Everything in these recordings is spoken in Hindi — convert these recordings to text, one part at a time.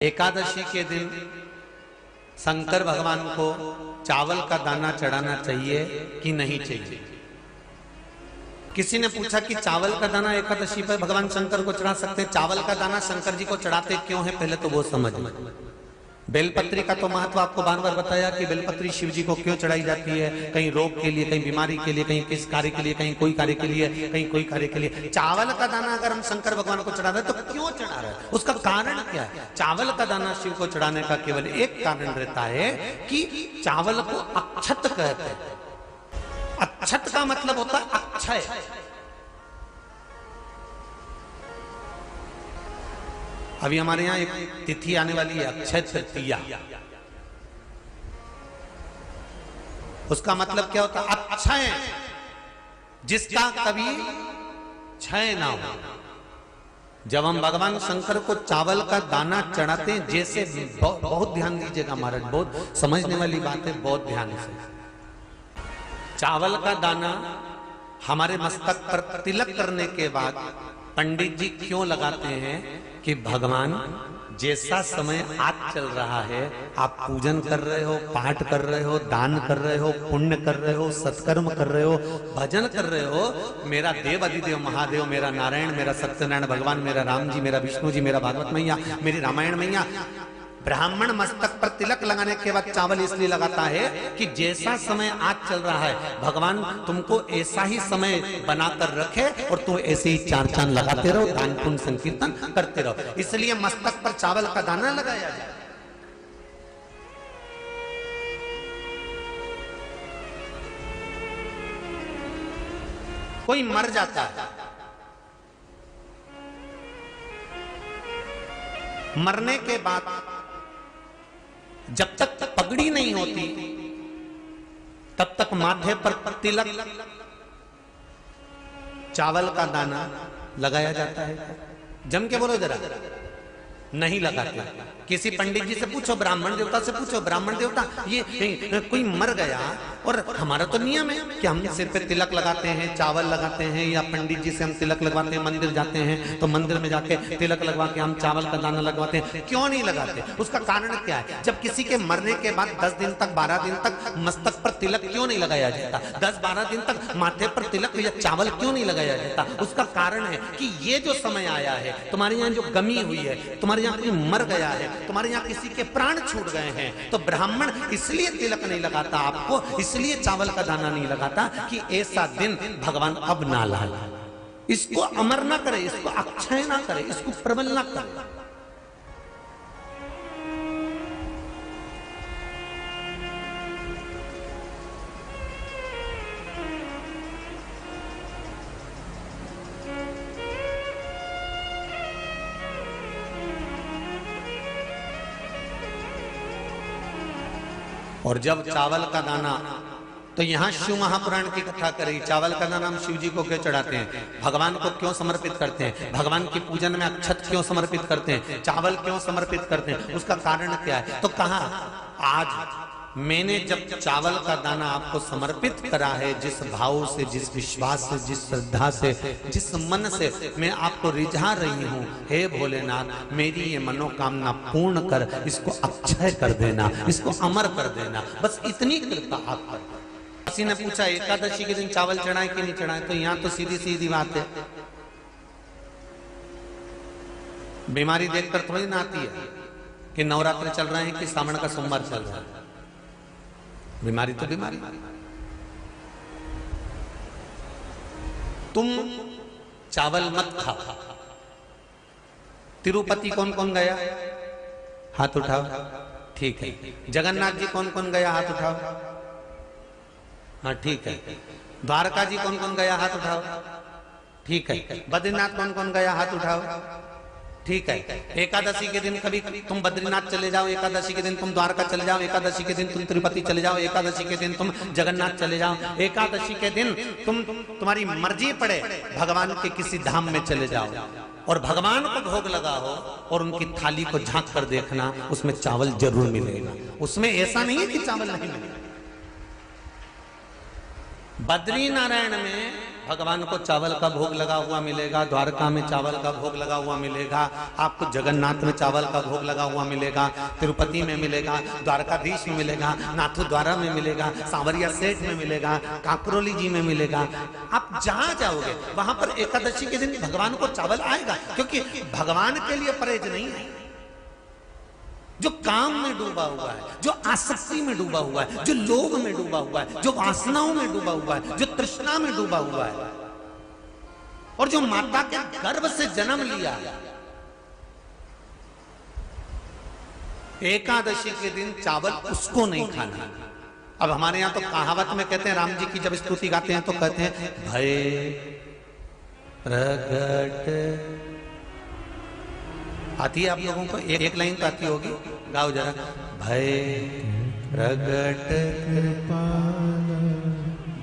एकादशी के दिन शंकर भगवान को चावल का दाना चढ़ाना चाहिए कि नहीं चाहिए। किसी ने पूछा कि चावल का दाना एकादशी पर भगवान शंकर को चढ़ा सकते हैं, चावल का दाना शंकर जी को चढ़ाते क्यों है, पहले तो वो समझ लें। बेलपत्री का तो महत्व आपको बार बार बताया कि बेलपत्री शिव जी को क्यों चढ़ाई जाती है, कहीं रोग के लिए, कहीं बीमारी के लिए, कहीं किस कार्य के लिए, कहीं कोई कार्य के लिए, कहीं कोई कार्य के लिए। चावल का दाना अगर हम शंकर भगवान को चढ़ा रहे हैं तो क्यों चढ़ा रहे हैं, उसका कारण क्या है। चावल का दाना शिव को चढ़ाने का केवल एक कारण रहता है कि चावल को अक्षत कहते हैं। अक्षत का मतलब होता है अक्षय। अभी हमारे यहाँ एक तिथि आने वाली है, अक्षय तृतीया। उसका मतलब क्या होता है, अक्षय, जिसका कभी क्षय ना हो। जब हम भगवान शंकर को चावल का दाना चढ़ाते हैं, जैसे बहुत ध्यान दीजिएगा महाराज, बहुत समझने वाली बात है, बहुत ध्यान से। चावल का दाना हमारे मस्तक पर तिलक करने के बाद पंडित जी क्यों लगाते हैं कि भगवान जैसा समय आज चल रहा है, आप पूजन कर रहे हो, पाठ कर रहे हो, दान कर रहे हो, पुण्य कर रहे हो, सत्कर्म कर रहे हो, भजन कर रहे हो, मेरा देव अधिदेव महादेव, मेरा नारायण, मेरा सत्यनारायण भगवान, मेरा राम जी, मेरा विष्णु जी, मेरा भागवत मैया, मेरी रामायण मैया, ब्राह्मण मस्तक पर तिलक लगाने के बाद चावल इसलिए लगाता है कि जैसा समय आज चल रहा है, भगवान तुमको ऐसा ही समय बनाकर रखे और तुम ऐसे ही चार चांद लगाते रहो, दान पुण्य संकीर्तन करते रहो। इसलिए मस्तक पर चावल का दाना लगाया जाए। कोई मर जाता है, मरने के बाद जब तक पगड़ी नहीं होती तब तक माथे पर तिलक चावल का दाना लगाया जाता है। जम के बोलो जरा, नहीं लगाते। किसी पंडित जी से पूछो, ब्राह्मण देवता से पूछो, ब्राह्मण देवता ये कोई मर गया, और हमारा तो नियम है कि हम सिर पे तिलक लगाते हैं, चावल लगाते हैं, या पंडित जी से हम तिलक लगवाते हैं, मंदिर जाते हैं तो मंदिर में जाके तिलक लगवा के हम चावल का दाना लगवाते हैं। क्यों नहीं लगाते, उसका कारण क्या है। जब किसी के मरने के बाद 10 दिन तक, 12 दिन तक मस्तक पर तिलक क्यों नहीं लगाया जाता, 10-12 दिन तक माथे पर तिलक या चावल क्यों नहीं लगाया जाता, उसका कारण है कि ये जो समय आया है, तुम्हारे यहाँ जो गमी हुई है, तुम्हारे यहाँ कोई मर गया है, तुम्हारे यहाँ किसी के प्राण छूट गए हैं, तो ब्राह्मण इसलिए तिलक नहीं लगाता आपको, इसलिए चावल का दाना नहीं लगाता कि ऐसा दिन भगवान अब ना लाए, इसको अमर ना करे, इसको अक्षय ना करे, इसको प्रबल ना करे। और जब चावल का दाना, तो यहां शिव महापुराण की कथा करी, चावल का दाना हम शिव जी को क्यों चढ़ाते हैं, भगवान को क्यों समर्पित करते हैं, भगवान की पूजन में अक्षत क्यों समर्पित करते हैं, चावल क्यों समर्पित करते हैं, उसका कारण क्या है। तो कहा, आज मैंने जब चावल का दाना आपको समर्पित करा है, जिस भाव से, जिस विश्वास से, जिस श्रद्धा से, जिस मन से मैं आपको रिझा रही हूं, हे भोलेनाथ मेरी ये मनोकामना पूर्ण कर, इसको अक्षय कर देना, इसको अमर कर देना, बस इतनी कृपा आप कर। किसी ने पूछा एकादशी के दिन चावल चढ़ाए कि नहीं चढ़ाए, तो यहां तो सीधी सीधी बात है, बीमारी देखकर थोड़ी ना आती है कि नवरात्र चल रहे हैं कि सावन का सोमवार चल रहा है। बीमारी तो बीमारी। तुम चावल मत खाओ। तिरुपति कौन कौन गया, हाथ उठाओ, ठीक है। जगन्नाथ जी कौन कौन गया, हाथ उठाओ, हाँ ठीक है। द्वारका जी कौन कौन गया, हाथ उठाओ, ठीक है। बद्रीनाथ कौन कौन गया, हाथ उठाओ, ठीक है। एकादशी के दिन कभी तुम बद्रीनाथ चले जाओ, एकादशी के दिन तुम द्वारका चले जाओ, एकादशी के दिन तुम तिरुपति चले जाओ, एकादशी के दिन तुम जगन्नाथ चले जाओ, एकादशी के दिन तुम्हारी मर्जी पड़े भगवान के किसी धाम में चले जाओ और भगवान को भोग लगाओ और उनकी थाली को झांक कर देखना, उसमें चावल जरूर मिलेगा, उसमें ऐसा नहीं है कि चावल नहीं मिलेगा। बद्री नारायण में भगवान को चावल का भोग लगा हुआ मिलेगा, द्वारका में चावल का भोग लगा हुआ मिलेगा, आपको जगन्नाथ में चावल का भोग लगा हुआ मिलेगा, तिरुपति में मिलेगा, द्वारकाधीश में मिलेगा, नाथू द्वारा में मिलेगा, सांवरिया सेठ में मिलेगा, काकरोली जी में मिलेगा। आप जहां जाओगे वहां पर एकादशी के दिन भगवान को चावल आएगा, क्योंकि भगवान के लिए परहेज नहीं है। जो काम में डूबा हुआ है, जो आसक्ति में डूबा हुआ है, जो लोभ में डूबा हुआ है, जो वासनाओं में डूबा हुआ है, जो तृष्णा में डूबा हुआ है, और जो माता के गर्भ से जन्म लिया, एकादशी के दिन चावल उसको नहीं खाना। अब हमारे यहां तो कहावत में कहते हैं, राम जी की जब स्तुति गाते हैं तो कहते हैं भय प्रगट। आती है आप लोगों को? एक लाइन तो आती होगी, गाओ जरा। भय प्रगट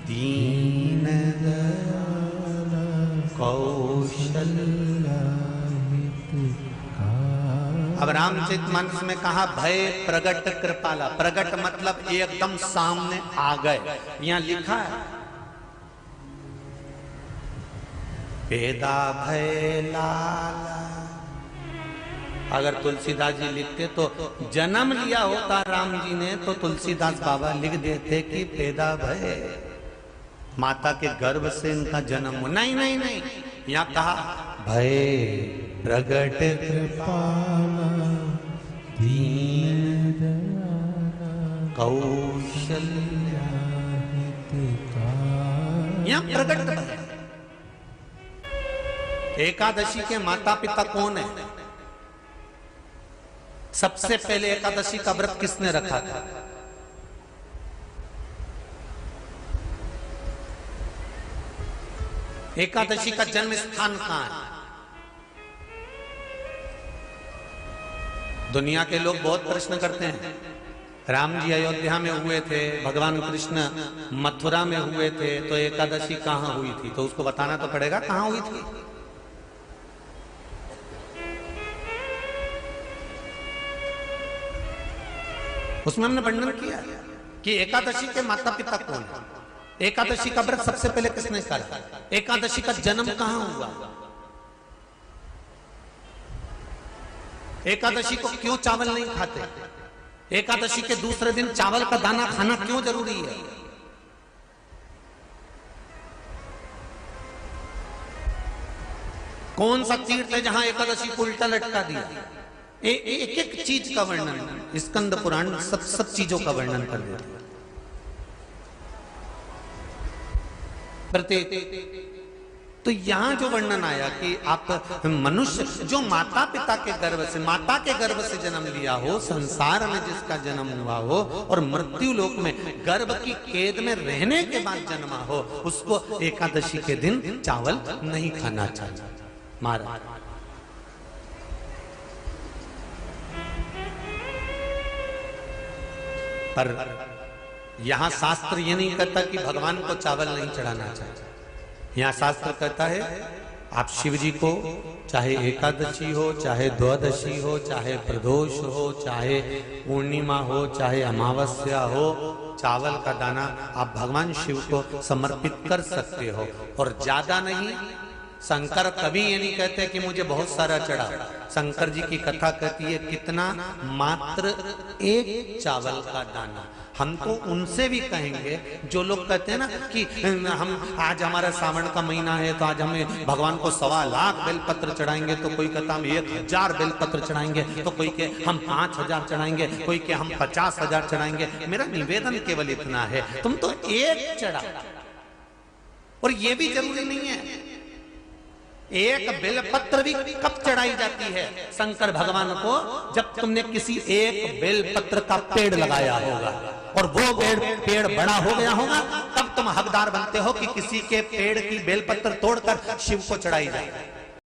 दीन कौशल। अब रामचरितमानस में कहा भय प्रगट कृपाला। प्रगट मतलब एकदम सामने आ गए। यहां लिखा है पेदा भय लाला। अगर तुलसीदास जी लिखते तो जन्म लिया होता राम जी ने तो तुलसीदास बाबा लिख देते कि पैदा भय, माता के गर्भ से इनका जन्म। नहीं नहीं नहीं, यहाँ कहा भय प्रगट कृपाला दीन कौशल्या। यहाँ प्रगट भय। एकादशी के माता पिता कौन है? सबसे पहले एकादशी का व्रत किसने रखा था? एकादशी का जन्म स्थान कहां है? दुनिया के लोग बहुत प्रश्न करते हैं, राम जी अयोध्या में हुए थे, भगवान कृष्ण मथुरा में हुए थे, तो एकादशी कहां हुई थी? तो उसको बताना तो पड़ेगा कहां हुई थी। उसमें हमने वर्णन किया कि एकादशी के माता पिता कौन है, एकादशी का व्रत सबसे पहले किसने करा, एकादशी का जन्म कहां हुआ, एकादशी को क्यों चावल नहीं खाते, एकादशी के दूसरे दिन चावल का दाना खाना क्यों जरूरी है। कौन सा तीर्थ है जहां एकादशी को उल्टा लटका दिया। एक एक चीज का वर्णन स्कंद पुराण सब चीजों का वर्णन कर देता है। तो यहां जो वर्णन आया कि आप मनुष्य जो माता पिता के गर्भ से, माता के गर्भ से जन्म लिया हो, संसार में जिसका जन्म हुआ हो और मृत्यु लोक में गर्भ की कैद में रहने के बाद जन्मा हो, उसको एकादशी के दिन चावल नहीं खाना चाहिए। महाराज पर यहां शास्त्र ये नहीं कहता कि भगवान को चावल नहीं चढ़ाना चाहिए। यहां शास्त्र कहता है आप शिव जी को चाहे एकादशी हो, चाहे द्वादशी हो, चाहे प्रदोष हो, चाहे पूर्णिमा हो, चाहे अमावस्या हो, चावल का दाना आप भगवान शिव को समर्पित कर सकते हो। और ज्यादा नहीं, शंकर कभी ये नहीं कहते कि मुझे बहुत सारा चढ़ा। शंकर जी की कथा कहती है कितना, मात्र एक चावल का दाना। हम तो उनसे भी कहेंगे जो लोग कहते हैं ना कि हम आज हमारा सावन का महीना है तो आज हमें भगवान को 1.25 लाख बेलपत्र चढ़ाएंगे, तो कोई कहता हम 1000 बेलपत्र चढ़ाएंगे, तो कोई के हम 5000 चढ़ाएंगे, कोई के हम 50,000 चढ़ाएंगे। मेरा निवेदन केवल इतना है, तुम तो एक चढ़ा। और ये भी जरूरी नहीं है, एक बेलपत्र भी कब चढ़ाई जाती है शंकर भगवान को, जब तुमने किसी एक बेलपत्र का पेड़ लगाया होगा और वो पेड़ बड़ा हो गया होगा, तब तुम हकदार बनते हो कि किसी के पेड़ की बेलपत्र तोड़कर शिव को चढ़ाई जाए।